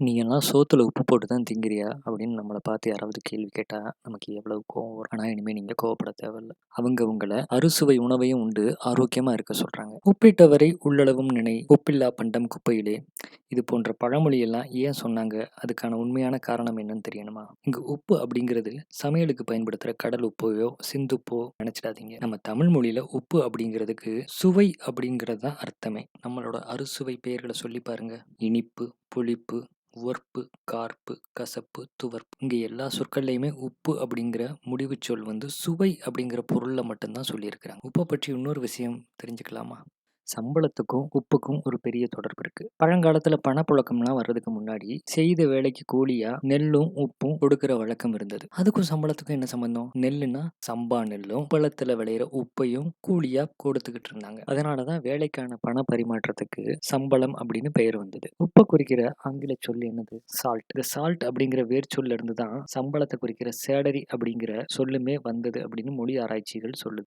"நீயெல்லாம் சோத்துல உப்பு போட்டு தான் திங்கிறியா?" அப்படின்னு நம்மள பார்த்து யாராவது கேள்வி கேட்டா, நமக்கு எவ்வளவு கோவம் வரும். ஆனா இனிமே நீங்க கோவப்பட தேவையில்ல. அவங்க உங்கள அறுசுவை உணவையும் உண்டு ஆரோக்கியமா இருக்க சொல்றாங்க. "உப்பிட்டவரை உள்ளளவும் நினை, உப்பில்லா பண்டம் குப்பையிலே." இது போன்ற பழமொழியெல்லாம் ஏன் சொன்னாங்க? அதுக்கான உண்மையான காரணம் என்னன்னு தெரியணுமா? இங்க உப்பு அப்படிங்கிறது சமையலுக்கு பயன்படுத்துற கடல் உப்பையோ, சிந்துப்போ நினைச்சிடாதீங்க. நம்ம தமிழ் மொழியில உப்பு அப்படிங்கிறதுக்கு சுவை அப்படிங்கிறது தான் அர்த்தமே. நம்மளோட அறுசுவை பெயர்கள சொல்லி பாருங்க. இனிப்பு, புளிப்பு, உவர்ப்பு, கார்ப்பு, கசப்பு, துவர்ப்பு. இங்க எல்லா சொற்கள்லயுமே உப்பு அப்படிங்கிற முடிவுச் சொல் வந்து சுவை அப்படிங்கிற பொருள்ல மட்டும்தான் சொல்லியிருக்கிறாங்க. உப்ப பற்றி இன்னொரு விஷயம் தெரிஞ்சுக்கலாமா? சம்பளத்துக்கும் உப்புக்கும் ஒரு பெரிய தொடர்பு இருக்கு. பழங்காலத்துல பணப்புழக்கம்லாம் வர்றதுக்கு முன்னாடி செய்த வேலைக்கு கூலியா நெல்லும் உப்பும் கொடுக்கிற வழக்கம் இருந்தது. அதுக்கும் சம்பளத்துக்கும் என்ன சம்பந்தம்? நெல்லுன்னா சம்பா நெல்லும் பழத்துல விளையிற உப்பையும் கூலியா கொடுத்துக்கிட்டு இருந்தாங்க. அதனாலதான் வேலைக்கான பண பரிமாற்றத்துக்கு சம்பளம் அப்படின்னு பெயர் வந்தது. உப்பை குறிக்கிற ஆங்கில சொல் என்னது? சால்ட். இந்த சால்ட் அப்படிங்கிற வேர் சொல்ல இருந்து தான் சம்பளத்தை குறிக்கிற சேலரி அப்படிங்கிற சொல்லுமே வந்தது அப்படின்னு மொழி ஆராய்ச்சிகள் சொல்லுது.